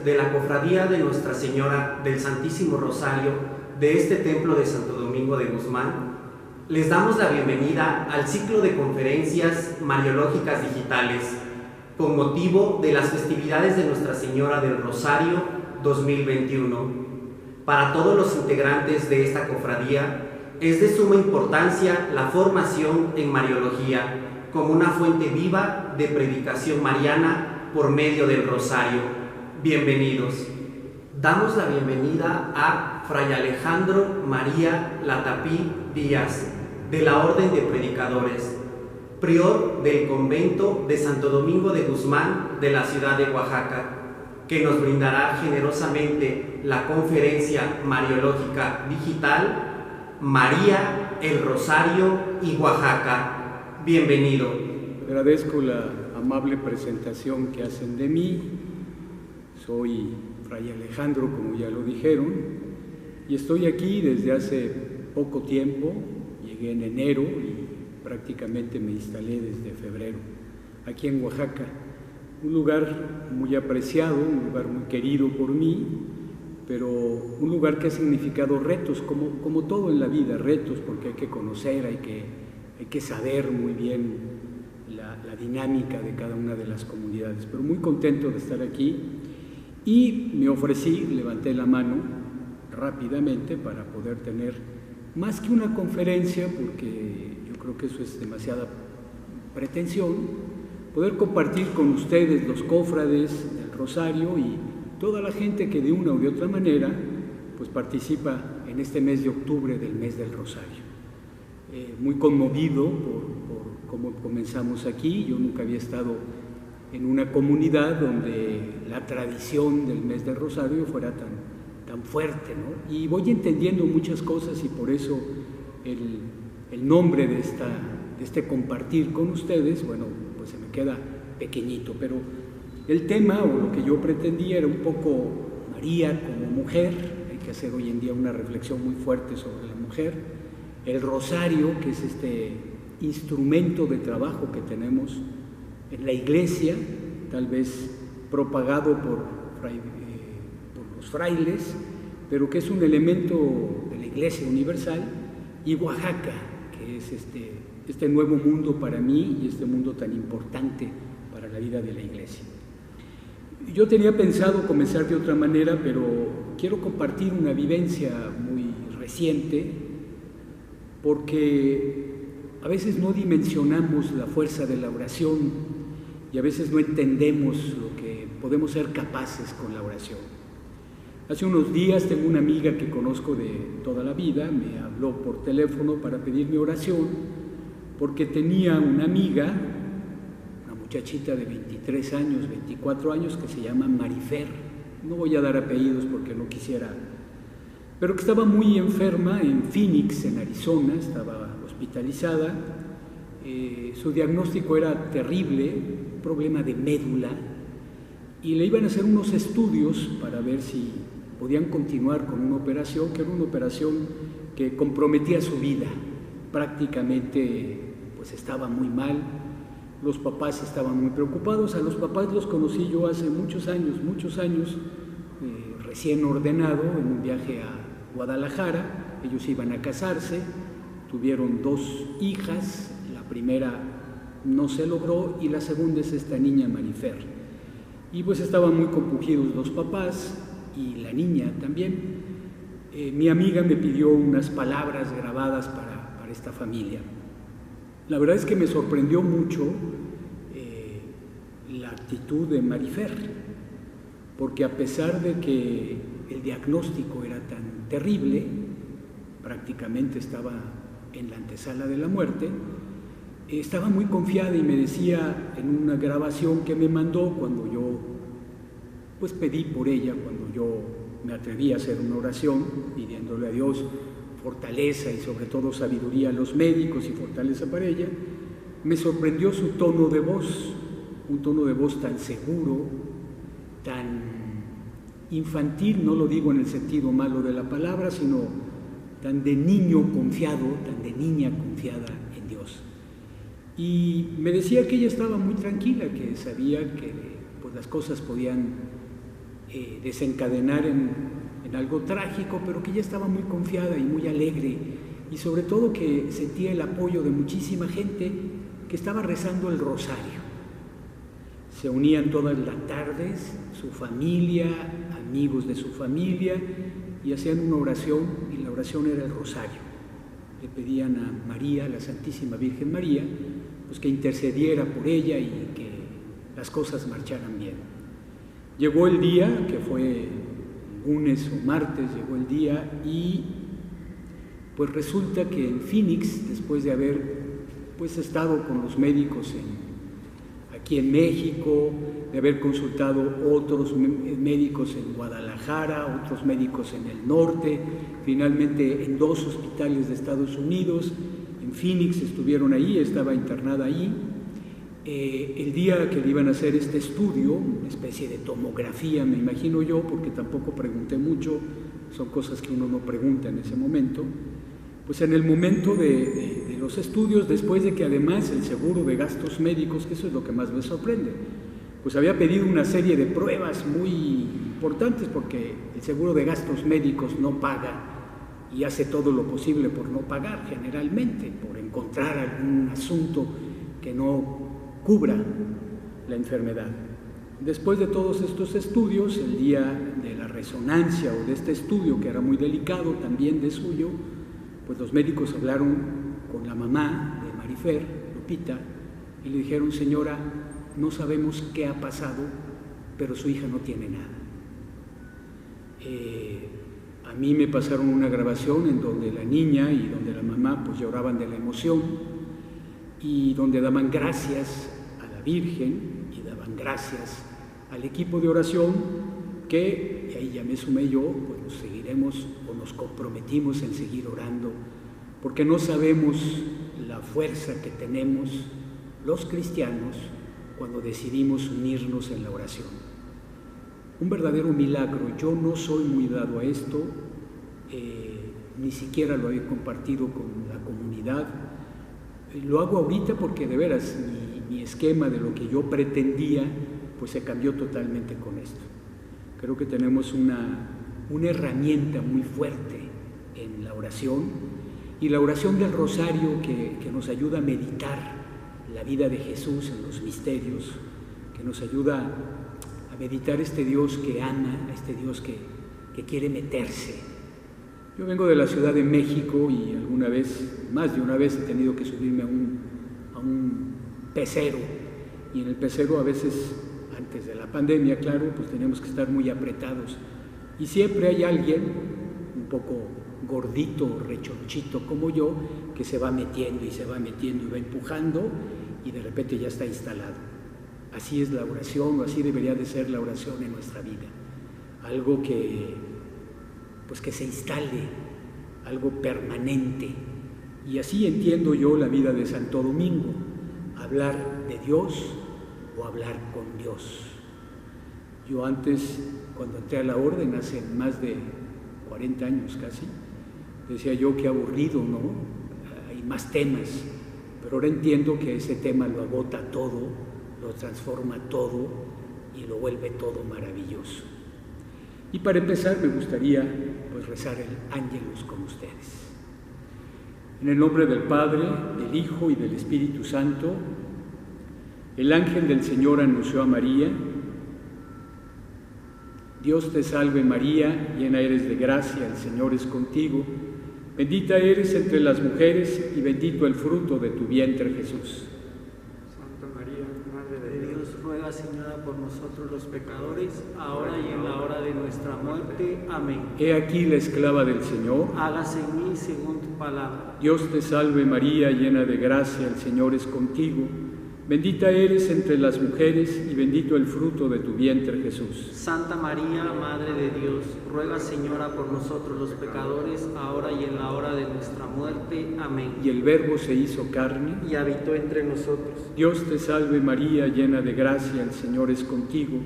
de la Cofradía de Nuestra Señora del Santísimo Rosario de este templo de Santo Domingo de Guzmán, les damos la bienvenida al ciclo de conferencias mariológicas digitales con motivo de las festividades de Nuestra Señora del Rosario 2021. Para todos los integrantes de esta cofradía es de suma importancia la formación en Mariología como una fuente viva de predicación mariana por medio del Rosario. Bienvenidos. Damos la bienvenida a Fray Alejandro María Latapí Díaz, de la Orden de Predicadores, prior del convento de Santo Domingo de Guzmán de la ciudad de Oaxaca, que nos brindará generosamente la conferencia mariológica digital María, el Rosario y Oaxaca. Bienvenido. Agradezco la amable presentación que hacen de mí. Soy Fray Alejandro, como ya lo dijeron, y estoy aquí desde hace poco tiempo. Llegué en enero y prácticamente me instalé desde febrero, aquí en Oaxaca. Un lugar muy apreciado, un lugar muy querido por mí, pero un lugar que ha significado retos, como todo en la vida, retos, porque hay que conocer, hay que saber muy bien la dinámica de cada una de las comunidades. Pero muy contento de estar aquí y me ofrecí, levanté la mano rápidamente para poder tener más que una conferencia, porque yo creo que eso es demasiada pretensión, poder compartir con ustedes, los cofrades del Rosario y toda la gente que de una u de otra manera pues participa en este mes de octubre del mes del Rosario. Muy conmovido por cómo comenzamos aquí. Yo nunca había estado en una comunidad donde la tradición del mes del Rosario fuera tan fuerte, ¿no? Y voy entendiendo muchas cosas y por eso el nombre de este compartir con ustedes, bueno, pues se me queda pequeñito, pero el tema o lo que yo pretendía era un poco María como mujer. Hay que hacer hoy en día una reflexión muy fuerte sobre la mujer. El rosario, que es este instrumento de trabajo que tenemos en la iglesia, tal vez propagado por los frailes, pero que es un elemento de la iglesia universal, y Oaxaca, que es este nuevo mundo para mí y este mundo tan importante para la vida de la iglesia. Yo tenía pensado comenzar de otra manera, pero quiero compartir una vivencia muy reciente, porque a veces no dimensionamos la fuerza de la oración y a veces no entendemos lo que podemos ser capaces con la oración. Hace unos días tengo una amiga que conozco de toda la vida, me habló por teléfono para pedirme oración, porque tenía una amiga, muchachita de 23 años, 24 años, que se llama Marifer. No voy a dar apellidos porque no quisiera, pero que estaba muy enferma en Phoenix, en Arizona, estaba hospitalizada. Su diagnóstico era terrible, un problema de médula, y le iban a hacer unos estudios para ver si podían continuar con una operación, que era una operación que comprometía su vida. Prácticamente pues estaba muy mal. Los papás estaban muy preocupados. A los papás los conocí yo hace muchos años, recién ordenado, en un viaje a Guadalajara. Ellos iban a casarse, tuvieron 2 hijas, la primera no se logró y la segunda es esta niña Marifer. Y pues estaban muy compungidos los papás y la niña también. Mi amiga me pidió unas palabras grabadas para esta familia. La verdad es que me sorprendió mucho la actitud de Marifer, porque a pesar de que el diagnóstico era tan terrible, prácticamente estaba en la antesala de la muerte, estaba muy confiada y me decía en una grabación que me mandó cuando yo pues pedí por ella, cuando yo me atreví a hacer una oración pidiéndole a Dios fortaleza y sobre todo sabiduría a los médicos y fortaleza para ella. Me sorprendió su tono de voz, un tono de voz tan seguro, tan infantil, no lo digo en el sentido malo de la palabra, sino tan de niño confiado, tan de niña confiada en Dios. Y me decía que ella estaba muy tranquila, que sabía que pues, las cosas podían desencadenar en algo trágico, pero que ya estaba muy confiada y muy alegre, y sobre todo que sentía el apoyo de muchísima gente que estaba rezando el rosario. Se unían todas las tardes, su familia, amigos de su familia, y hacían una oración, y la oración era el rosario. Le pedían a María, la Santísima Virgen María, pues que intercediera por ella y que las cosas marcharan bien. Llegó el día, que fue lunes o martes, llegó el día, y pues resulta que en Phoenix, después de haber pues estado con los médicos aquí en México, de haber consultado otros médicos en Guadalajara, otros médicos en el norte, finalmente en 2 hospitales de Estados Unidos, en Phoenix estuvieron ahí, estaba internada ahí. El día que le iban a hacer este estudio, una especie de tomografía, me imagino yo, porque tampoco pregunté mucho, son cosas que uno no pregunta en ese momento, pues en el momento de los estudios, después de que además el seguro de gastos médicos, que eso es lo que más me sorprende, pues había pedido una serie de pruebas muy importantes, porque el seguro de gastos médicos no paga y hace todo lo posible por no pagar generalmente, por encontrar algún asunto que no cubra la enfermedad. Después de todos estos estudios, el día de la resonancia o de este estudio, que era muy delicado también de suyo, pues los médicos hablaron con la mamá de Marifer, Lupita, y le dijeron: señora, no sabemos qué ha pasado, pero su hija no tiene nada. A mí me pasaron una grabación en donde la niña y donde la mamá pues lloraban de la emoción, y donde daban gracias a la Virgen y daban gracias al equipo de oración, que, y ahí ya me sumé yo, pues nos seguiremos o nos comprometimos en seguir orando, porque no sabemos la fuerza que tenemos los cristianos cuando decidimos unirnos en la oración. Un verdadero milagro. Yo no soy muy dado a esto, ni siquiera lo he compartido con la comunidad. Lo hago ahorita porque de veras mi esquema de lo que yo pretendía pues se cambió totalmente con esto. Creo que tenemos una herramienta muy fuerte en la oración, y la oración del rosario que nos ayuda a meditar la vida de Jesús en los misterios, que nos ayuda a meditar este Dios que ama, este Dios que quiere meterse. Yo vengo de la Ciudad de México y alguna vez, más de una vez, he tenido que subirme a un pecero, y en el pecero a veces, antes de la pandemia, claro, pues teníamos que estar muy apretados, y siempre hay alguien un poco gordito, rechonchito como yo, que se va metiendo y se va metiendo y va empujando, y de repente ya está instalado. Así es la oración, o así debería de ser la oración en nuestra vida, algo que se instale, algo permanente. Y así entiendo yo la vida de Santo Domingo: hablar de Dios o hablar con Dios. Yo antes, cuando entré a la orden, hace más de 40 años casi, decía yo: qué aburrido, ¿no? Hay más temas, pero ahora entiendo que ese tema lo agota todo, lo transforma todo y lo vuelve todo maravilloso. Y para empezar me gustaría pues rezar el Ángelus con ustedes. En el nombre del Padre, del Hijo y del Espíritu Santo. El ángel del Señor anunció a María: Dios te salve María, llena eres de gracia, el Señor es contigo. Bendita eres entre las mujeres y bendito el fruto de tu vientre, Jesús. Santa María, Madre de Dios, ruega, Señora, por nosotros los pecadores, ahora y en la hora de nuestra muerte. Amén. He aquí la esclava del Señor. Hágase en mí según tu palabra. Dios te salve María, llena de gracia, el Señor es contigo. Bendita eres entre las mujeres y bendito el fruto de tu vientre, Jesús. Santa María, Madre de Dios, ruega, Señora, por nosotros los pecadores, ahora y en la hora de nuestra muerte. Amén. Y el Verbo se hizo carne y habitó entre nosotros. Dios te salve María, llena de gracia, el Señor es contigo.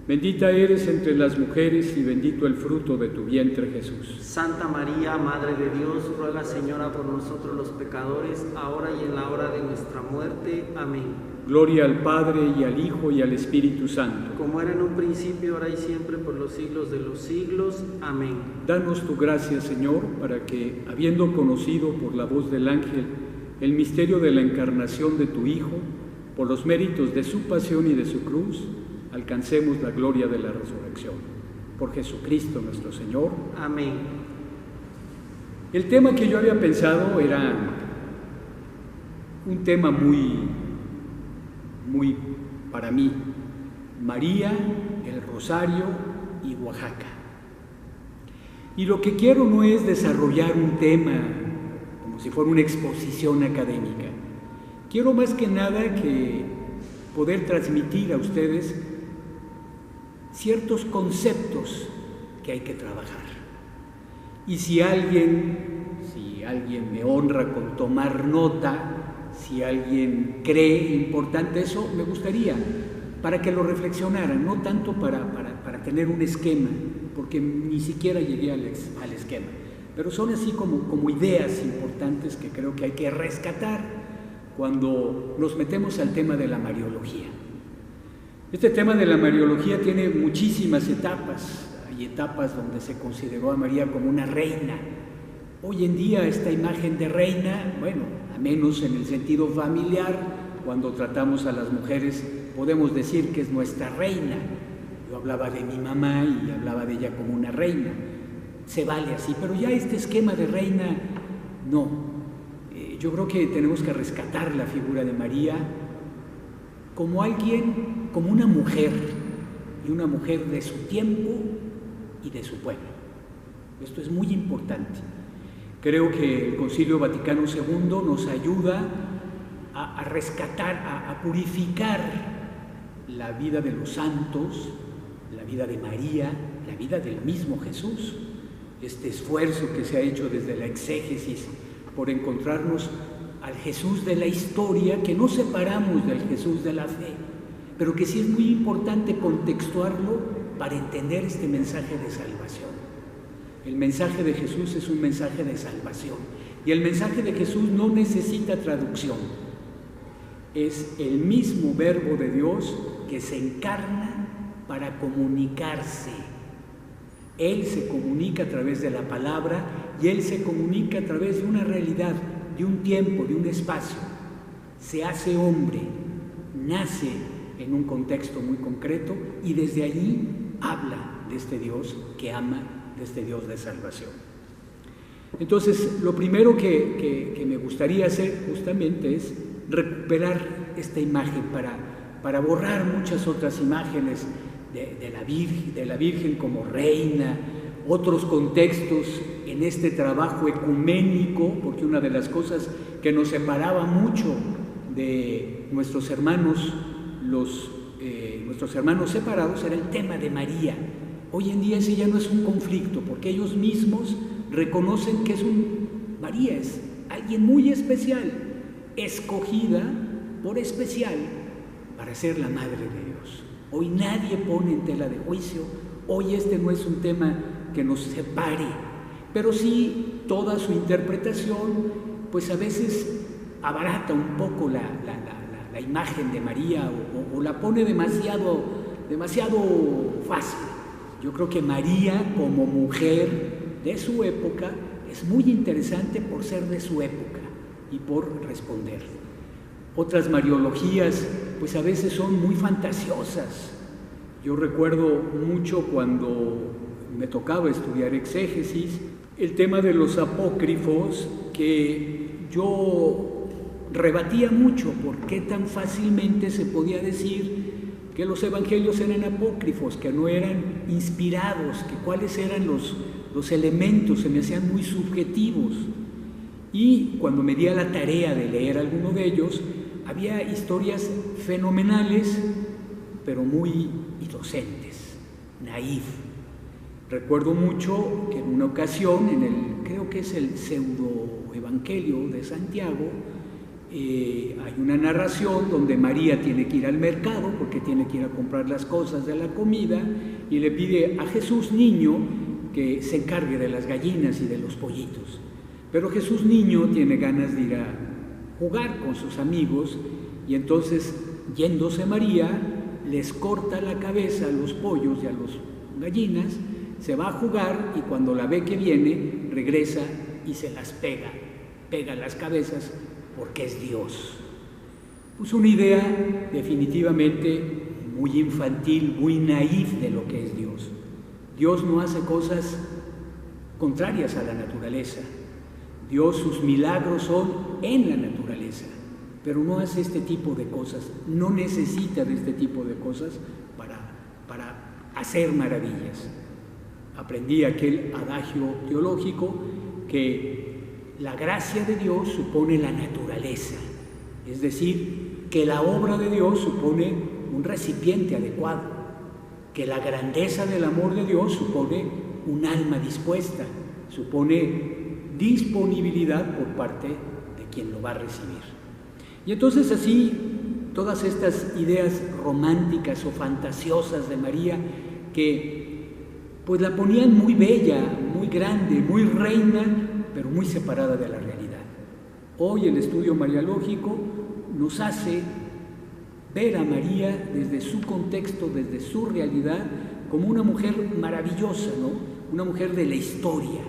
Bendita eres entre las mujeres y bendito el fruto de tu vientre, Jesús. Santa María, Madre de Dios, ruega, Señora, por nosotros los pecadores, ahora y en la hora de nuestra muerte. Amén. Gloria al Padre, y al Hijo, y al Espíritu Santo. Como era en un principio, ahora y siempre, por los siglos de los siglos. Amén. Danos tu gracia, Señor, para que, habiendo conocido por la voz del ángel el misterio de la encarnación de tu Hijo, por los méritos de su pasión y de su cruz, alcancemos la gloria de la resurrección. Por Jesucristo nuestro Señor. Amén. El tema que yo había pensado era un tema muy para mí: María, el Rosario y Oaxaca. Y lo que quiero no es desarrollar un tema como si fuera una exposición académica. Quiero más que nada que poder transmitir a ustedes ciertos conceptos que hay que trabajar. Y si alguien me honra con tomar nota, si alguien cree importante eso, me gustaría, para que lo reflexionaran, no tanto para tener un esquema, porque ni siquiera llegué al esquema, pero son así como ideas importantes que creo que hay que rescatar cuando nos metemos al tema de la Mariología. Este tema de la Mariología tiene muchísimas etapas. Hay etapas donde se consideró a María como una reina. Hoy en día esta imagen de reina, bueno, a menos en el sentido familiar, cuando tratamos a las mujeres podemos decir que es nuestra reina. Yo hablaba de mi mamá y hablaba de ella como una reina. Se vale así, pero ya este esquema de reina, no. Yo creo que tenemos que rescatar la figura de María como alguien, como una mujer, y una mujer de su tiempo y de su pueblo. Esto es muy importante. Creo que el Concilio Vaticano II nos ayuda a rescatar, a purificar la vida de los santos, la vida de María, la vida del mismo Jesús. Este esfuerzo que se ha hecho desde la exégesis por encontrarnos al Jesús de la historia, que no separamos del Jesús de la fe, pero que sí es muy importante contextuarlo para entender este mensaje de salvación. El mensaje de Jesús es un mensaje de salvación, y el mensaje de Jesús no necesita traducción. Es el mismo Verbo de Dios que se encarna para comunicarse. Él se comunica a través de la palabra, y Él se comunica a través de una realidad, de un tiempo, de un espacio. Se hace hombre, nace en un contexto muy concreto, y desde allí habla de este Dios que ama, de este Dios de salvación. Entonces, lo primero que me gustaría hacer justamente es recuperar esta imagen para borrar muchas otras imágenes de la Virgen como reina, otros contextos en este trabajo ecuménico, porque una de las cosas que nos separaba mucho de nuestros hermanos, nuestros hermanos separados, era el tema de María. Hoy en día ese ya no es un conflicto, porque ellos mismos reconocen que María es alguien muy especial, escogida por especial para ser la Madre de Dios. Hoy nadie pone en tela de juicio, hoy este no es un tema que nos separe, pero sí toda su interpretación, pues a veces abarata un poco la imagen de María o la pone demasiado fácil. Yo creo que María como mujer de su época es muy interesante por ser de su época y por responder. Otras mariologías pues a veces son muy fantasiosas. Yo recuerdo mucho cuando me tocaba estudiar exégesis, el tema de los apócrifos, que yo rebatía mucho por qué tan fácilmente se podía decir que los evangelios eran apócrifos, que no eran inspirados, que cuáles eran los elementos, se me hacían muy subjetivos. Y cuando me di a la tarea de leer alguno de ellos, había historias fenomenales, pero muy inocentes, naif. Recuerdo mucho que en una ocasión, creo que es el pseudo-evangelio de Santiago, hay una narración donde María tiene que ir al mercado porque tiene que ir a comprar las cosas de la comida, y le pide a Jesús niño que se encargue de las gallinas y de los pollitos. Pero Jesús niño tiene ganas de ir a jugar con sus amigos, y entonces yéndose María, les corta la cabeza a los pollos y a las gallinas, se va a jugar y cuando la ve que viene, regresa y se las pega las cabezas porque es Dios. Pues una idea definitivamente muy infantil, muy naif de lo que es Dios. Dios no hace cosas contrarias a la naturaleza. Dios, sus milagros son en la naturaleza, pero no hace este tipo de cosas, no necesita de este tipo de cosas para hacer maravillas. Aprendí aquel adagio teológico que la gracia de Dios supone la naturaleza, es decir, que la obra de Dios supone un recipiente adecuado, que la grandeza del amor de Dios supone un alma dispuesta, supone disponibilidad por parte de quien lo va a recibir. Y entonces así, todas estas ideas románticas o fantasiosas de María, que pues la ponían muy bella, muy grande, muy reina, pero muy separada de la realidad. Hoy el estudio mariológico nos hace ver a María desde su contexto, desde su realidad, como una mujer maravillosa, ¿no? Una mujer de la historia.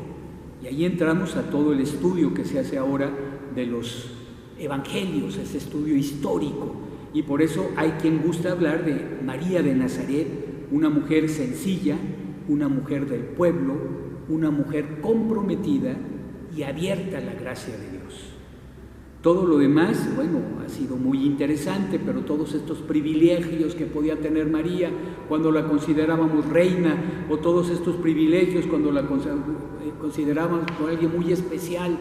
Y ahí entramos a todo el estudio que se hace ahora de los evangelios, ese estudio histórico. Y por eso hay quien gusta hablar de María de Nazaret, una mujer sencilla, una mujer del pueblo, una mujer comprometida y abierta a la gracia de Dios. Todo lo demás, bueno, ha sido muy interesante, pero todos estos privilegios que podía tener María cuando la considerábamos reina, o todos estos privilegios cuando la considerábamos como alguien muy especial,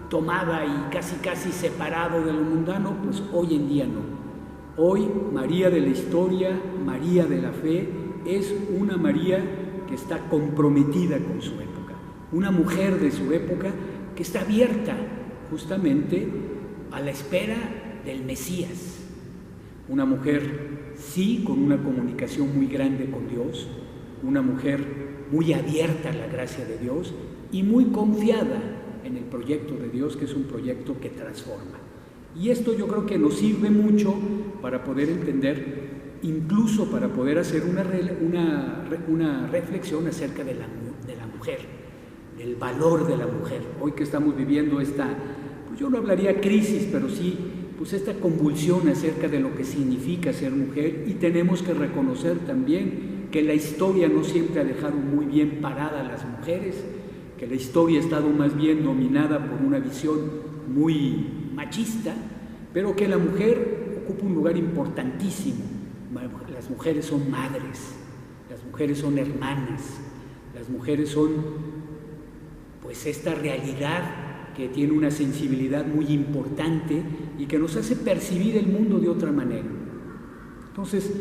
tomada y casi separado de lo mundano, pues hoy en día no. Hoy María de la historia, María de la fe, es una María que está comprometida con su época, una mujer de su época que está abierta justamente a la espera del Mesías, una mujer sí con una comunicación muy grande con Dios, una mujer muy abierta a la gracia de Dios y muy confiada en el proyecto de Dios, que es un proyecto que transforma. Y esto yo creo que nos sirve mucho para poder entender, incluso para poder hacer una reflexión acerca de la mujer, del valor de la mujer. Hoy que estamos viviendo esta, pues yo no hablaría crisis, pero sí, pues esta convulsión acerca de lo que significa ser mujer, y tenemos que reconocer también que la historia no siempre ha dejado muy bien parada a las mujeres, que la historia ha estado más bien dominada por una visión muy machista, pero que la mujer ocupa un lugar importantísimo. Las mujeres son madres, las mujeres son hermanas, las mujeres son pues esta realidad que tiene una sensibilidad muy importante y que nos hace percibir el mundo de otra manera. Entonces,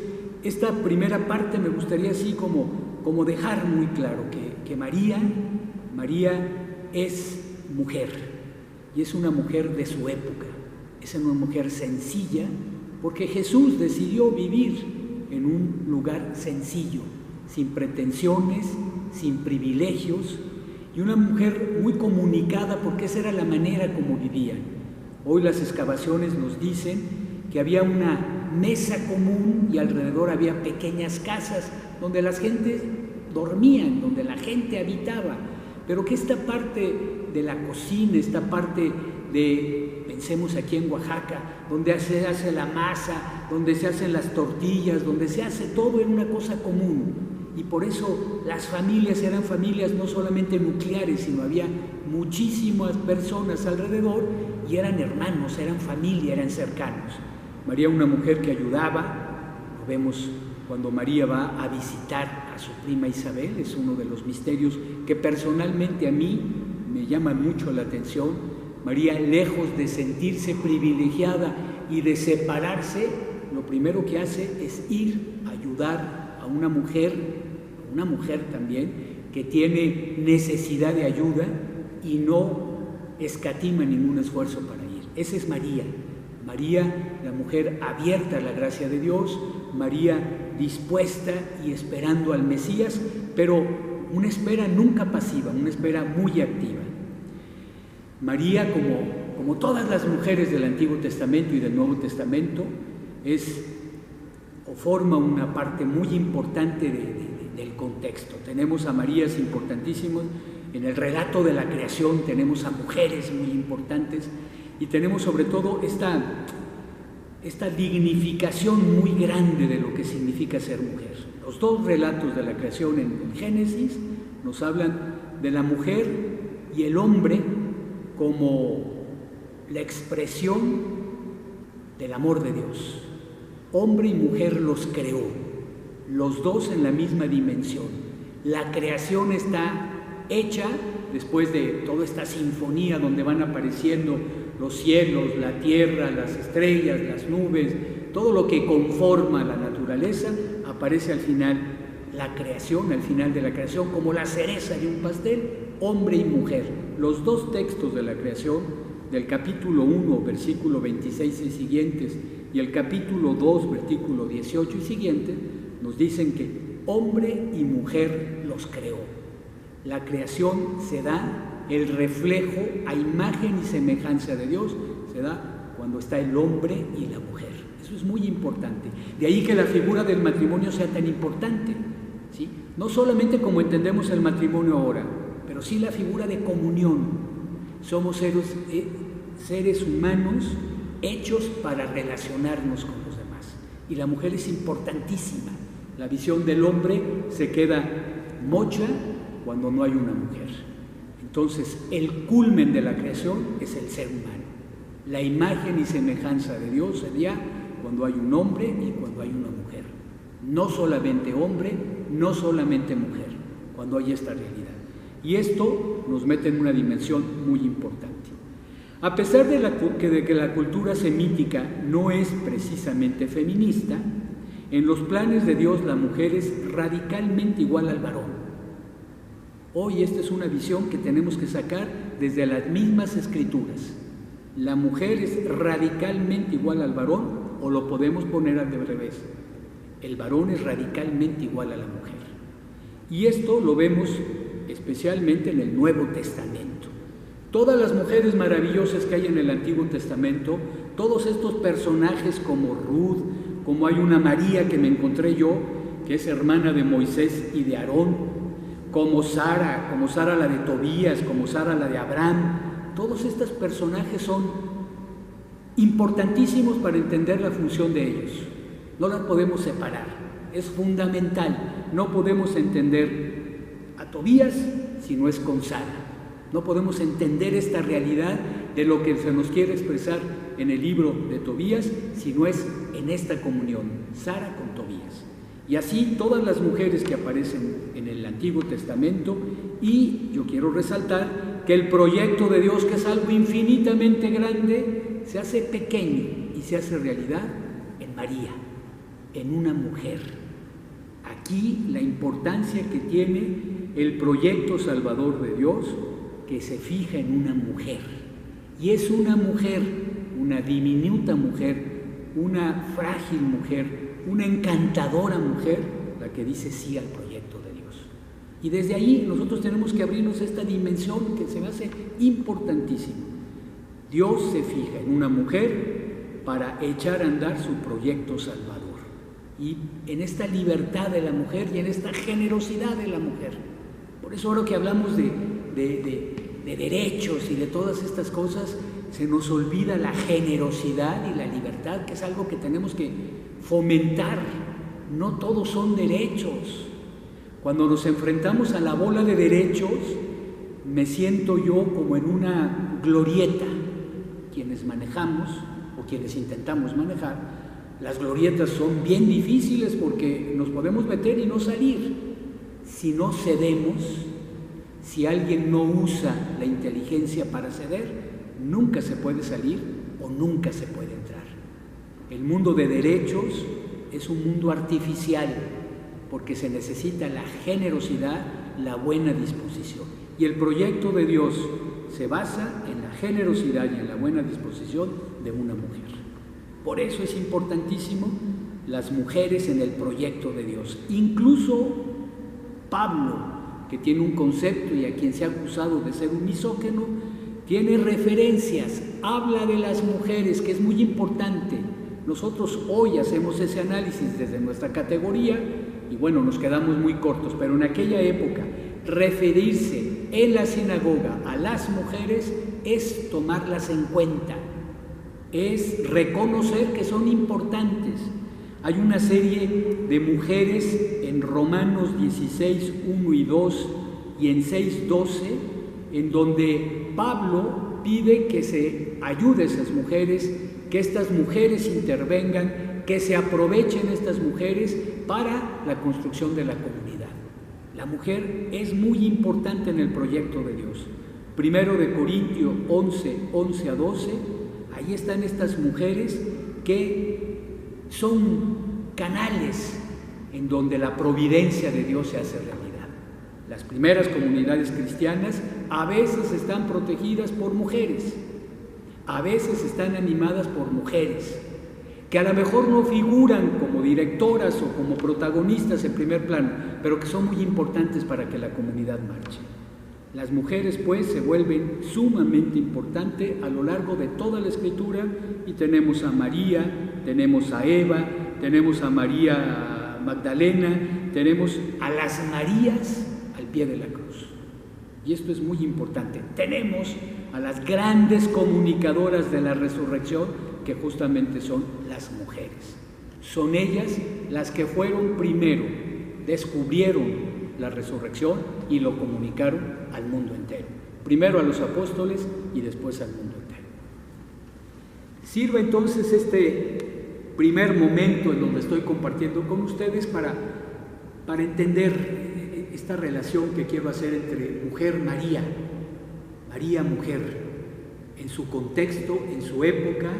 esta primera parte me gustaría así como dejar muy claro que María es mujer, y es una mujer de su época, es una mujer sencilla, porque Jesús decidió vivir en un lugar sencillo, sin pretensiones, sin privilegios, y una mujer muy comunicada, porque esa era la manera como vivían. Hoy las excavaciones nos dicen que había una mesa común y alrededor había pequeñas casas donde las gentes dormían, donde la gente habitaba, pero que esta parte de la cocina, esta parte de, pensemos aquí en Oaxaca, donde se hace la masa, donde se hacen las tortillas, donde se hace todo en una cosa común. Y por eso las familias eran familias no solamente nucleares, sino había muchísimas personas alrededor y eran hermanos, eran familia, eran cercanos. María, una mujer que ayudaba, lo vemos cuando María va a visitar a su prima Isabel, es uno de los misterios que personalmente a mí me llaman mucho la atención. María, lejos de sentirse privilegiada y de separarse, lo primero que hace es ir a ayudar a una mujer también que tiene necesidad de ayuda y no escatima ningún esfuerzo para ir. Esa es María. María, la mujer abierta a la gracia de Dios, María dispuesta y esperando al Mesías, pero una espera nunca pasiva, una espera muy activa. María, como todas las mujeres del Antiguo Testamento y del Nuevo Testamento, es o forma una parte muy importante del contexto. Tenemos a Marías importantísimos, en el relato de la creación tenemos a mujeres muy importantes y tenemos sobre todo esta dignificación muy grande de lo que significa ser mujer. Los dos relatos de la creación en Génesis nos hablan de la mujer y el hombre como la expresión del amor de Dios. Hombre y mujer los creó, los dos en la misma dimensión. La creación está hecha después de toda esta sinfonía donde van apareciendo los cielos, la tierra, las estrellas, las nubes, todo lo que conforma la naturaleza, aparece al final la creación, al final de la creación, como la cereza de un pastel, hombre y mujer. Los dos textos de la creación, del capítulo 1, versículo 26 y siguientes, y el capítulo 2, versículo 18 y siguientes, nos dicen que hombre y mujer los creó. La creación se da, el reflejo a imagen y semejanza de Dios, se da cuando está el hombre y la mujer. Eso es muy importante. De ahí que la figura del matrimonio sea tan importante, ¿sí? No solamente como entendemos el matrimonio ahora, pero sí la figura de comunión. Somos seres humanos hechos para relacionarnos con los demás. Y la mujer es importantísima. La visión del hombre se queda mocha cuando no hay una mujer. Entonces, el culmen de la creación es el ser humano. La imagen y semejanza de Dios sería cuando hay un hombre y cuando hay una mujer. No solamente hombre, no solamente mujer, cuando hay esta realidad. Y esto nos mete en una dimensión muy importante. A pesar de que la cultura semítica no es precisamente feminista, en los planes de Dios la mujer es radicalmente igual al varón. Hoy esta es una visión que tenemos que sacar desde las mismas escrituras. La mujer es radicalmente igual al varón, o lo podemos poner al revés. El varón es radicalmente igual a la mujer. Y esto lo vemos especialmente en el Nuevo Testamento. Todas las mujeres maravillosas que hay en el Antiguo Testamento, todos estos personajes como Ruth, como hay una María que me encontré yo, que es hermana de Moisés y de Aarón, como Sara la de Tobías, como Sara la de Abraham, todos estos personajes son importantísimos para entender la función de ellos. No las podemos separar, es fundamental. No podemos entender a Tobías si no es con Sara. No podemos entender esta realidad de lo que se nos quiere expresar en el libro de Tobías si no es en esta comunión, Sara con Tobías. Y así todas las mujeres que aparecen en el Antiguo Testamento, y yo quiero resaltar que el proyecto de Dios, que es algo infinitamente grande, se hace pequeño y se hace realidad en María, en una mujer. Aquí la importancia que tiene el proyecto salvador de Dios, que se fija en una mujer. Y es una mujer, una diminuta mujer, una frágil mujer, una encantadora mujer, la que dice sí al proyecto de Dios. Y desde ahí nosotros tenemos que abrirnos esta dimensión que se me hace importantísima. Dios se fija en una mujer para echar a andar su proyecto salvador. Y en esta libertad de la mujer y en esta generosidad de la mujer. Por eso ahora que hablamos de derechos y de todas estas cosas, se nos olvida la generosidad y la libertad, que es algo que tenemos que fomentar. No todos son derechos. Cuando nos enfrentamos a la bola de derechos, me siento yo como en una glorieta. Quienes manejamos o quienes intentamos manejar, las glorietas son bien difíciles porque nos podemos meter y no salir. Si no cedemos, si alguien no usa la inteligencia para ceder, nunca se puede salir o nunca se puede entrar. El mundo de derechos es un mundo artificial porque se necesita la generosidad, la buena disposición. Y el proyecto de Dios se basa en la generosidad y en la buena disposición de una mujer. Por eso es importantísimo las mujeres en el proyecto de Dios. Incluso Pablo, que tiene un concepto y a quien se ha acusado de ser un misógino, tiene referencias, habla de las mujeres, que es muy importante, Nosotros hoy hacemos ese análisis desde nuestra categoría y bueno, nos quedamos muy cortos, pero en aquella época referirse en la sinagoga a las mujeres es tomarlas en cuenta, es reconocer que son importantes. Hay una serie de mujeres en Romanos 16, 1 y 2 y en 6, 12, en donde Pablo pide que se ayude a esas mujeres, que estas mujeres intervengan, que se aprovechen estas mujeres para la construcción de la comunidad. La mujer es muy importante en el proyecto de Dios. Primero de Corintios 11, 11 a 12, ahí están estas mujeres que son canales en donde la providencia de Dios se hace realidad. Las primeras comunidades cristianas a veces están protegidas por mujeres, a veces están animadas por mujeres, que a lo mejor no figuran como directoras o como protagonistas en primer plano, pero que son muy importantes para que la comunidad marche. Las mujeres, pues, se vuelven sumamente importantes a lo largo de toda la Escritura y tenemos a María, tenemos a Eva, tenemos a María Magdalena, tenemos a las Marías al pie de la cruz. Y esto es muy importante. Tenemos a las grandes comunicadoras de la resurrección, que justamente son las mujeres. Son ellas las que fueron primero, descubrieron la resurrección y lo comunicaron al mundo entero. Primero a los apóstoles y después al mundo entero. Sirva entonces este primer momento en donde estoy compartiendo con ustedes para entender esta relación que quiero hacer entre mujer-María, María-mujer, en su contexto, en su época,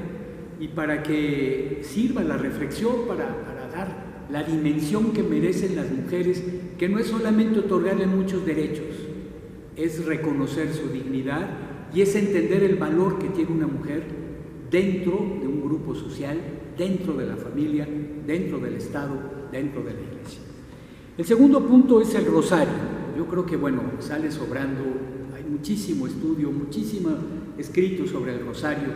y para que sirva la reflexión para dar la dimensión que merecen las mujeres, que no es solamente otorgarle muchos derechos, es reconocer su dignidad y es entender el valor que tiene una mujer dentro de un grupo social, dentro de la familia, dentro del Estado, dentro de la Iglesia. El segundo punto es el rosario. Yo creo que, bueno, sale sobrando, hay muchísimo estudio, muchísimo escrito sobre el rosario.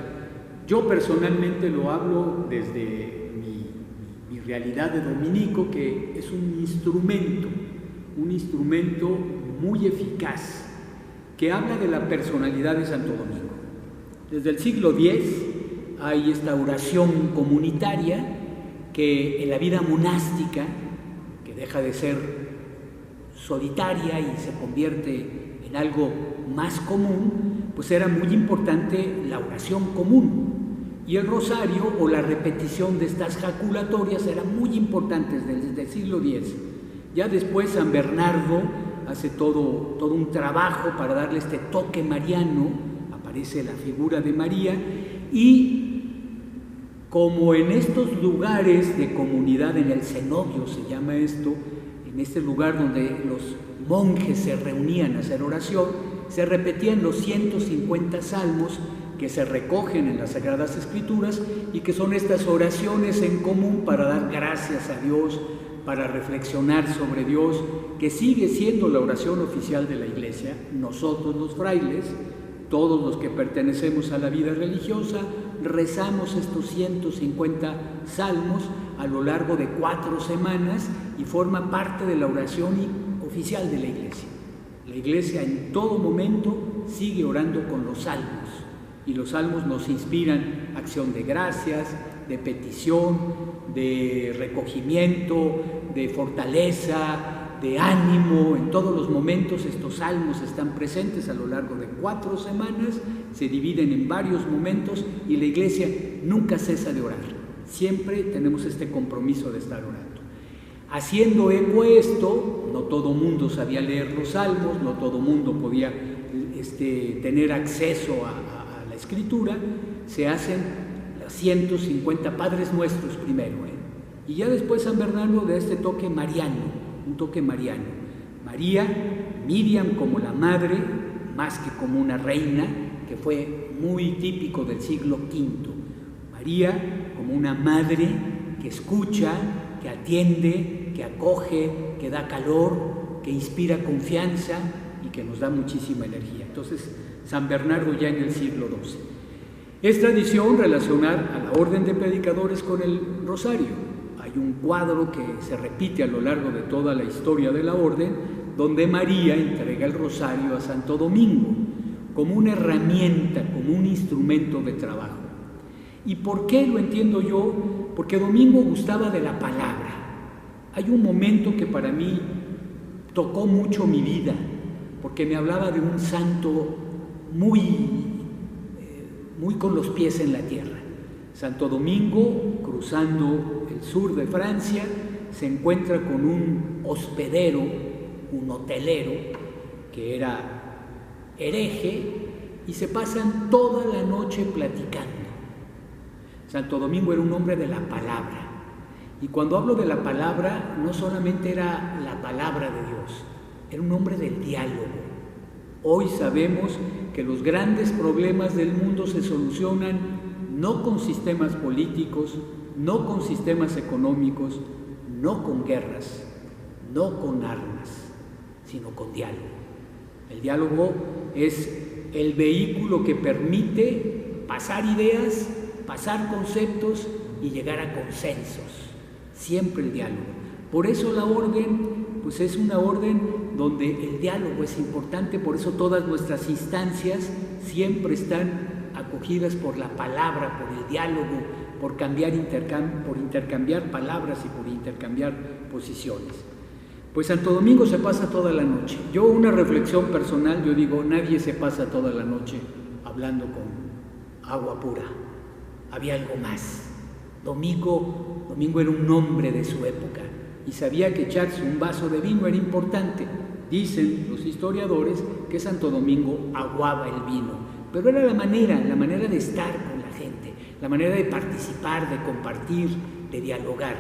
Yo personalmente lo hablo desde mi realidad de dominico, que es un instrumento muy eficaz, que habla de la personalidad de Santo Domingo. Desde el siglo X hay esta oración comunitaria que en la vida monástica, que deja de ser solitaria y se convierte en algo más común, pues era muy importante la oración común. Y el rosario o la repetición de estas jaculatorias eran muy importantes desde el siglo X. Ya después San Bernardo hace todo un trabajo para darle este toque mariano, aparece la figura de María, y como en estos lugares de comunidad, en el cenobio se llama esto, en este lugar donde los monjes se reunían a hacer oración, se repetían los 150 salmos que se recogen en las Sagradas Escrituras y que son estas oraciones en común para dar gracias a Dios, para reflexionar sobre Dios, que sigue siendo la oración oficial de la Iglesia. Nosotros los frailes, todos los que pertenecemos a la vida religiosa, rezamos estos 150 salmos a lo largo de 4 semanas y forma parte de la oración oficial de la Iglesia. La Iglesia en todo momento sigue orando con los salmos. Y los salmos nos inspiran acción de gracias, de petición, de recogimiento, de fortaleza, de ánimo. En todos los momentos estos salmos están presentes a lo largo de 4 semanas, se dividen en varios momentos y la Iglesia nunca cesa de orar. Siempre tenemos este compromiso de estar orando. Haciendo eco esto, no todo mundo sabía leer los salmos, no todo mundo podía tener acceso a Escritura, se hacen las 150 Padres Nuestros primero, y ya después San Bernardo de este toque mariano, un toque mariano. María, Miriam como la madre, más que como una reina, que fue muy típico del siglo V. María como una madre que escucha, que atiende, que acoge, que da calor, que inspira confianza y que nos da muchísima energía. Entonces, San Bernardo ya en el siglo XII. Es tradición relacionar a la orden de predicadores con el rosario. Hay un cuadro que se repite a lo largo de toda la historia de la orden, donde María entrega el rosario a Santo Domingo como una herramienta, como un instrumento de trabajo. ¿Y por qué lo entiendo yo? Porque Domingo gustaba de la palabra. Hay un momento que para mí tocó mucho mi vida, porque me hablaba de un santo muy con los pies en la tierra. Santo Domingo, cruzando el sur de Francia, se encuentra con un hospedero, un hotelero, que era hereje, y se pasan toda la noche platicando. Santo Domingo era un hombre de la palabra, y cuando hablo de la palabra, no solamente era la palabra de Dios, era un hombre del diálogo. Hoy sabemos que los grandes problemas del mundo se solucionan no con sistemas políticos, no con sistemas económicos, no con guerras, no con armas, sino con diálogo. El diálogo es el vehículo que permite pasar ideas, pasar conceptos y llegar a consensos. Siempre el diálogo. Por eso la orden, pues es una orden donde el diálogo es importante, por eso todas nuestras instancias siempre están acogidas por la palabra, por el diálogo, por intercambiar palabras y por intercambiar posiciones. Pues Santo Domingo se pasa toda la noche. Yo, una reflexión personal, yo digo, nadie se pasa toda la noche hablando con agua pura. Había algo más. Domingo era un hombre de su época y sabía que echarse un vaso de vino era importante. Dicen los historiadores que Santo Domingo aguaba el vino, pero era la manera de estar con la gente, la manera de participar, de compartir, de dialogar.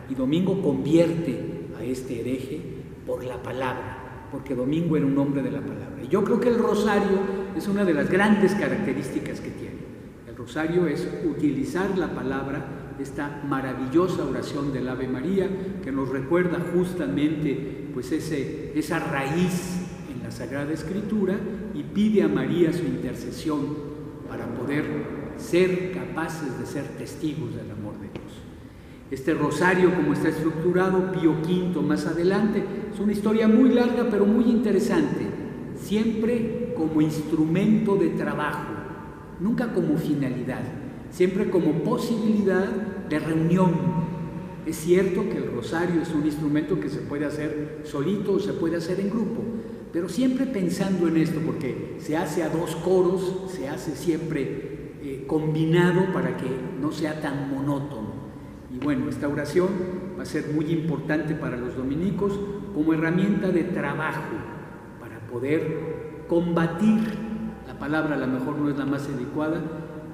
Y Domingo convierte a este hereje por la palabra, porque Domingo era un hombre de la palabra. Y yo creo que el rosario es una de las grandes características que tiene. El rosario es utilizar la palabra, esta maravillosa oración del Ave María que nos recuerda justamente pues esa raíz en la Sagrada Escritura y pide a María su intercesión para poder ser capaces de ser testigos del amor de Dios. Este rosario, como está estructurado, Pío V más adelante, es una historia muy larga pero muy interesante, siempre como instrumento de trabajo, nunca como finalidad, siempre como posibilidad de reunión. Es cierto que el rosario es un instrumento que se puede hacer solito o se puede hacer en grupo, pero siempre pensando en esto, porque se hace a dos coros, se hace siempre combinado para que no sea tan monótono. Y bueno, esta oración va a ser muy importante para los dominicos como herramienta de trabajo para poder combatir, la palabra a lo mejor no es la más adecuada,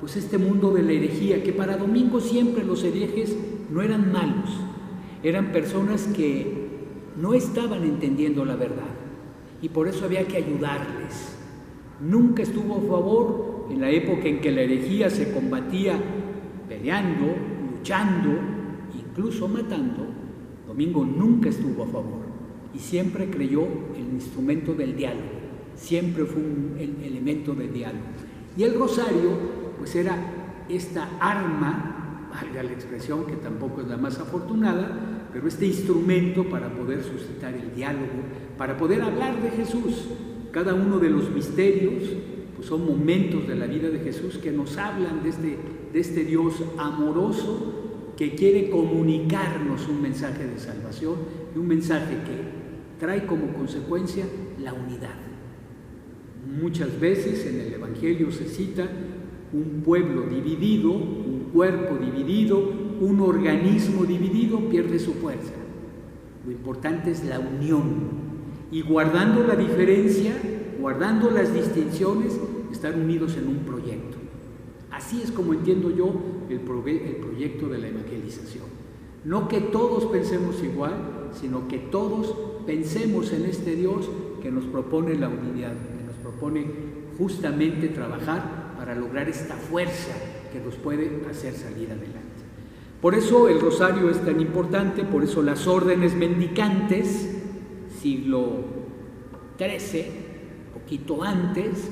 pues este mundo de la herejía, que para Domingo siempre los herejes no eran malos, eran personas que no estaban entendiendo la verdad y por eso había que ayudarles. Nunca estuvo a favor, en la época en que la herejía se combatía peleando, luchando, incluso matando, Domingo nunca estuvo a favor y siempre creyó en el instrumento del diálogo, siempre fue un elemento de diálogo. Y el rosario pues era esta arma, valga la expresión que tampoco es la más afortunada, pero este instrumento para poder suscitar el diálogo, para poder hablar de Jesús. Cada uno de los misterios pues son momentos de la vida de Jesús que nos hablan de este Dios amoroso que quiere comunicarnos un mensaje de salvación y un mensaje que trae como consecuencia la unidad. Muchas veces en el Evangelio se cita un pueblo dividido, un cuerpo dividido, un organismo dividido pierde su fuerza. Lo importante es la unión y guardando la diferencia, guardando las distinciones, estar unidos en un proyecto. Así es como entiendo yo el proyecto de la evangelización. No que todos pensemos igual, sino que todos pensemos en este Dios que nos propone la unidad, que nos propone justamente trabajar para lograr esta fuerza que nos puede hacer salir adelante. Por eso el rosario es tan importante, por eso las órdenes mendicantes, siglo XIII, poquito antes,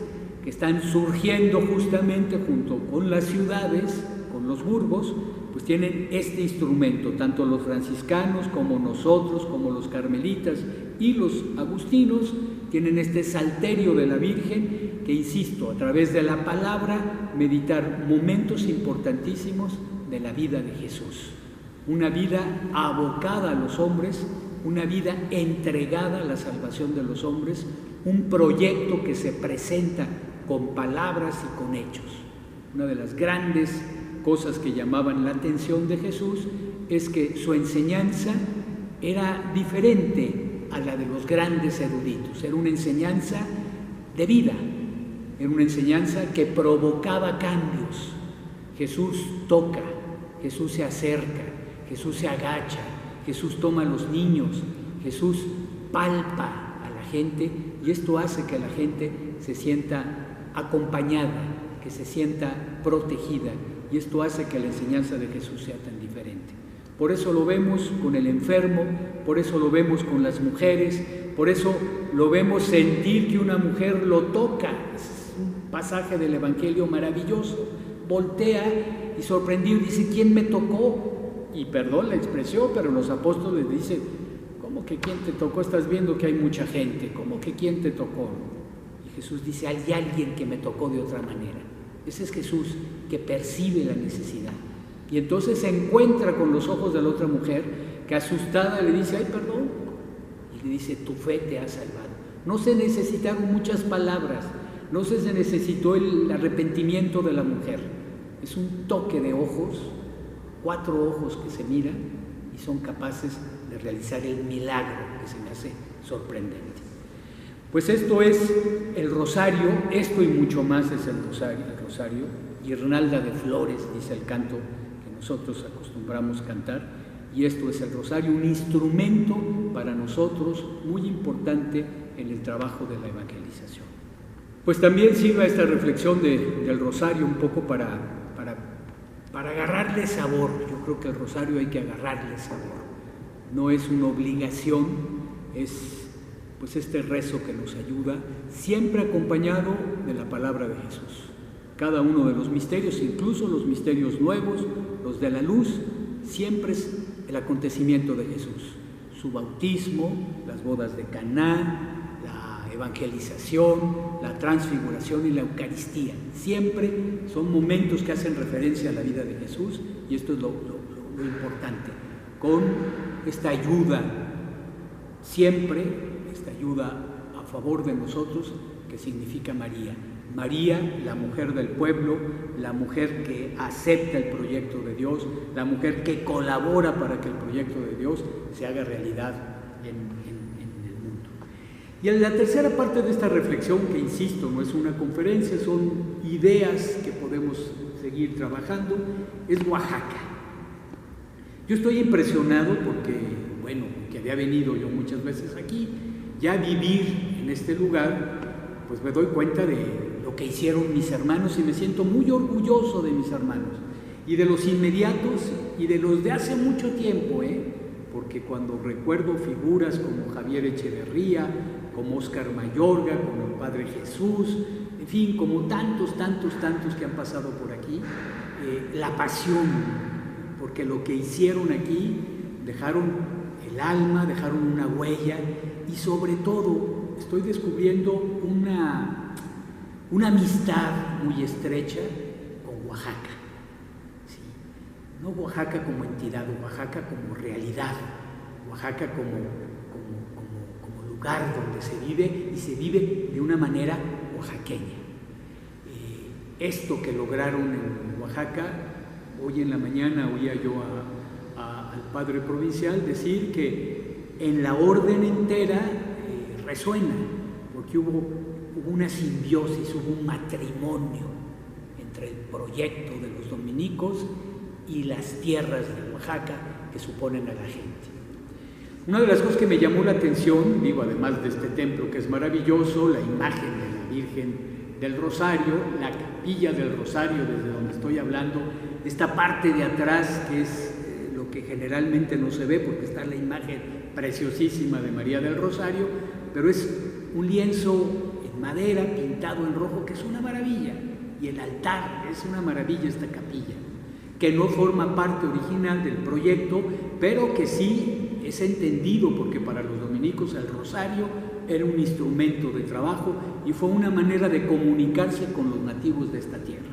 que están surgiendo justamente junto con las ciudades, con los burgos, pues tienen este instrumento, tanto los franciscanos como nosotros, como los carmelitas y los agustinos, tienen este salterio de la Virgen que, insisto, a través de la palabra, meditar momentos importantísimos de la vida de Jesús. Una vida abocada a los hombres, una vida entregada a la salvación de los hombres, un proyecto que se presenta con palabras y con hechos. Una de las grandes cosas que llamaban la atención de Jesús es que su enseñanza era diferente a la de los grandes eruditos. Era una enseñanza de vida, era una enseñanza que provocaba cambios. Jesús toca, Jesús se acerca, Jesús se agacha, Jesús toma a los niños, Jesús palpa a la gente, y esto hace que la gente se sienta acompañada, que se sienta protegida, y esto hace que la enseñanza de Jesús sea tan diferente. Por eso lo vemos con el enfermo, por eso lo vemos con las mujeres, por eso lo vemos sentir que una mujer lo toca. Es un pasaje del Evangelio maravilloso. Voltea y sorprendido dice: ¿quién me tocó? Y perdón la expresión, pero los apóstoles dicen: ¿cómo que quién te tocó? Estás viendo que hay mucha gente. ¿Cómo que quién te tocó? Y Jesús dice: hay alguien que me tocó de otra manera. Ese es Jesús, que percibe la necesidad. Y entonces se encuentra con los ojos de la otra mujer, que asustada le dice: ay, perdón. Y le dice: tu fe te ha salvado. No se necesitaron muchas palabras, no se necesitó el arrepentimiento de la mujer. Es un toque de ojos, 4 ojos que se miran y son capaces de realizar el milagro, que se me hace sorprendente. Pues esto es el rosario, esto y mucho más es el rosario, guirnalda de flores, dice el canto que nosotros acostumbramos cantar, y esto es el rosario, un instrumento para nosotros muy importante en el trabajo de la evangelización. Pues también sirva esta reflexión del rosario un poco para agarrarle sabor. Yo creo que al rosario hay que agarrarle sabor. No es una obligación, es pues este rezo que nos ayuda, siempre acompañado de la palabra de Jesús. Cada uno de los misterios, incluso los misterios nuevos, los de la luz, siempre es el acontecimiento de Jesús. Su bautismo, las bodas de Caná, la evangelización, la transfiguración y la Eucaristía. Siempre son momentos que hacen referencia a la vida de Jesús, y esto es lo importante. Con esta ayuda, siempre esta ayuda a favor de nosotros, que significa María. María, la mujer del pueblo, la mujer que acepta el proyecto de Dios, la mujer que colabora para que el proyecto de Dios se haga realidad en el mundo. Y en la tercera parte de esta reflexión, que insisto, no es una conferencia, son ideas que podemos seguir trabajando, es Oaxaca. Yo estoy impresionado porque, bueno, que había venido yo muchas veces aquí, ya vivir en este lugar, pues me doy cuenta de lo que hicieron mis hermanos y me siento muy orgulloso de mis hermanos y de los inmediatos y de los de hace mucho tiempo, porque cuando recuerdo figuras como Javier Echeverría, como Óscar Mayorga, como el Padre Jesús, en fin, como tantos que han pasado por aquí, la pasión, porque lo que hicieron aquí dejaron el alma, dejaron una huella, y sobre todo estoy descubriendo una amistad muy estrecha con Oaxaca. ¿Sí? No Oaxaca como entidad, Oaxaca como realidad, Oaxaca como lugar donde se vive, y se vive de una manera oaxaqueña. Esto que lograron en Oaxaca, hoy en la mañana oía yo al padre provincial decir que en la orden entera resuena, porque hubo una simbiosis, hubo un matrimonio entre el proyecto de los dominicos y las tierras de Oaxaca que suponen a la gente. Una de las cosas que me llamó la atención, digo, además de este templo que es maravilloso, la imagen de la Virgen del Rosario, la capilla del Rosario desde donde estoy hablando, esta parte de atrás que es lo que generalmente no se ve porque está la imagen preciosísima de María del Rosario, pero es un lienzo en madera pintado pintado en rojo, que es una maravilla, y el altar, es una maravilla esta capilla, que no forma parte original del proyecto, pero que sí es entendido, porque para los dominicos el rosario era un instrumento de trabajo y fue una manera de comunicarse con los nativos de esta tierra,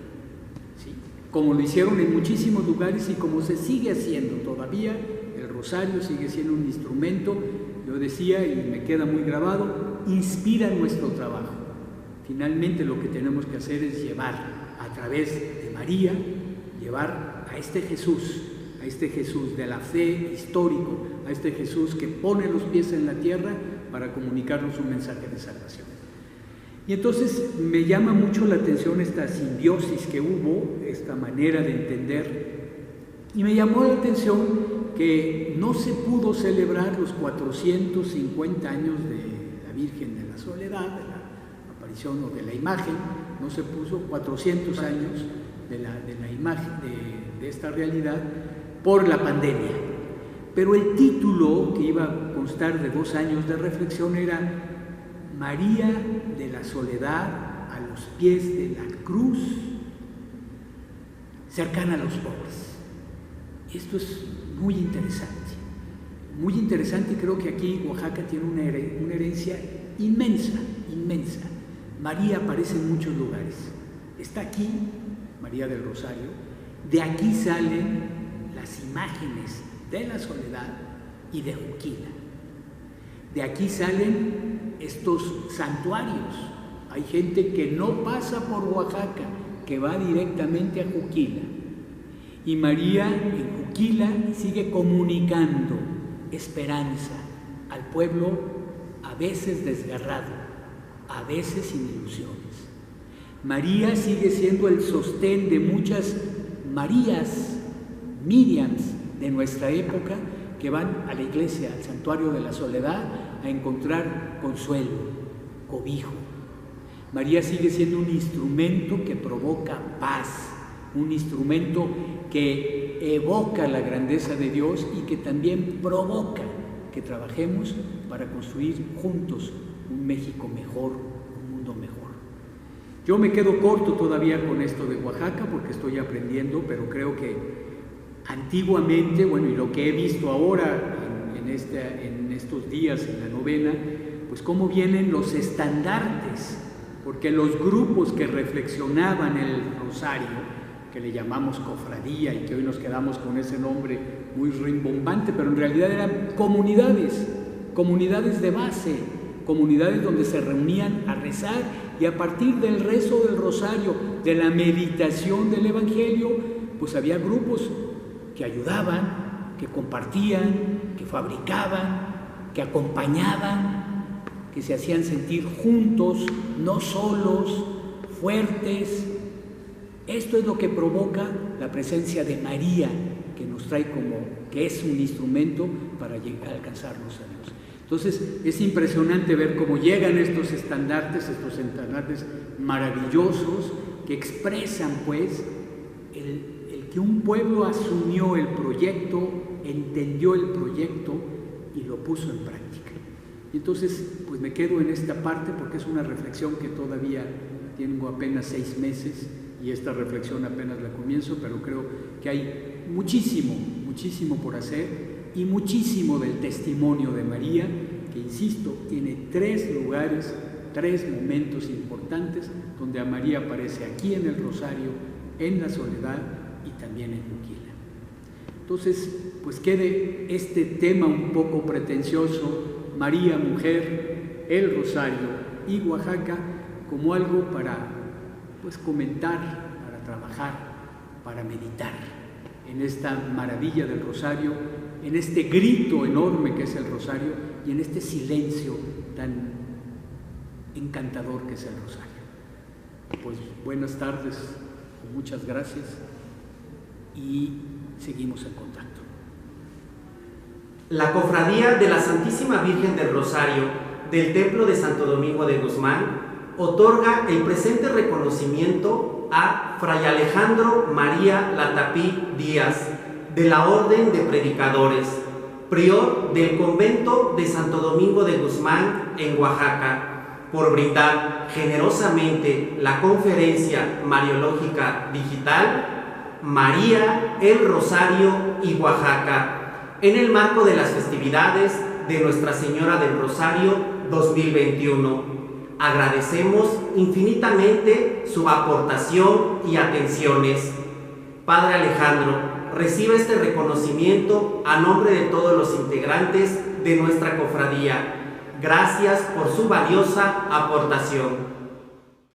¿sí? Como lo hicieron en muchísimos lugares y como se sigue haciendo todavía, el rosario sigue siendo un instrumento, yo decía, y me queda muy grabado, inspira nuestro trabajo. Finalmente lo que tenemos que hacer es llevar a través de María, llevar a este Jesús de la fe histórico, a este Jesús que pone los pies en la tierra para comunicarnos un mensaje de salvación. Y entonces me llama mucho la atención esta simbiosis que hubo, esta manera de entender, y me llamó la atención que no se pudo celebrar los 450 años de la Virgen de la Soledad, de la aparición o de la imagen, no se puso 400 años de la imagen de esta realidad por la pandemia. Pero el título que iba a constar de 2 años de reflexión era María de la Soledad a los pies de la cruz, cercana a los pobres. Esto es muy interesante y creo que aquí Oaxaca tiene una herencia inmensa. María aparece en muchos lugares. Está aquí, María del Rosario, de aquí salen las imágenes de la Soledad y de Juquila. De aquí salen estos santuarios. Hay gente que no pasa por Oaxaca, que va directamente a Juquila. Y María en Juquila sigue comunicando esperanza al pueblo, a veces desgarrado, a veces sin ilusiones. María sigue siendo el sostén de muchas Marías, Miriams de nuestra época, que van a la iglesia, al santuario de la Soledad, a encontrar consuelo, cobijo. María sigue siendo un instrumento que provoca paz, un instrumento que evoca la grandeza de Dios y que también provoca que trabajemos para construir juntos un México mejor, un mundo mejor. Yo me quedo corto todavía con esto de Oaxaca porque estoy aprendiendo, pero creo que antiguamente, bueno, y lo que he visto ahora en estos días en la novena, pues cómo vienen los estandartes, porque los grupos que reflexionaban el rosario, que le llamamos cofradía y que hoy nos quedamos con ese nombre muy rimbombante, pero en realidad eran comunidades de base, comunidades donde se reunían a rezar y a partir del rezo del rosario, de la meditación del Evangelio, pues había grupos que ayudaban, que compartían, que fabricaban, que acompañaban, que se hacían sentir juntos, no solos, fuertes. Esto es lo que provoca la presencia de María, que nos trae que es un instrumento para llegar a alcanzarnos a Dios. Entonces es impresionante ver cómo llegan estos estandartes maravillosos que expresan pues el que un pueblo asumió el proyecto, entendió el proyecto y lo puso en práctica. Y entonces pues me quedo en esta parte porque es una reflexión que todavía tengo apenas 6 meses y esta reflexión apenas la comienzo, pero creo que hay muchísimo por hacer y muchísimo del testimonio de María, que insisto, tiene 3 lugares, 3 momentos importantes donde a María aparece aquí en el Rosario, en la Soledad y también en Juquila. Entonces, pues quede este tema un poco pretencioso, María, mujer, el Rosario y Oaxaca, como algo para pues comentar, para trabajar, para meditar en esta maravilla del Rosario, en este grito enorme que es el Rosario y en este silencio tan encantador que es el Rosario. Pues buenas tardes, muchas gracias y seguimos en contacto. La Cofradía de la Santísima Virgen del Rosario del Templo de Santo Domingo de Guzmán otorga el presente reconocimiento a Fray Alejandro María Latapí Díaz, de la Orden de Predicadores, prior del Convento de Santo Domingo de Guzmán en Oaxaca, por brindar generosamente la conferencia mariológica digital María, el Rosario y Oaxaca, en el marco de las festividades de Nuestra Señora del Rosario 2021. Agradecemos infinitamente su aportación y atenciones. Padre Alejandro, recibe este reconocimiento a nombre de todos los integrantes de nuestra cofradía. Gracias por su valiosa aportación.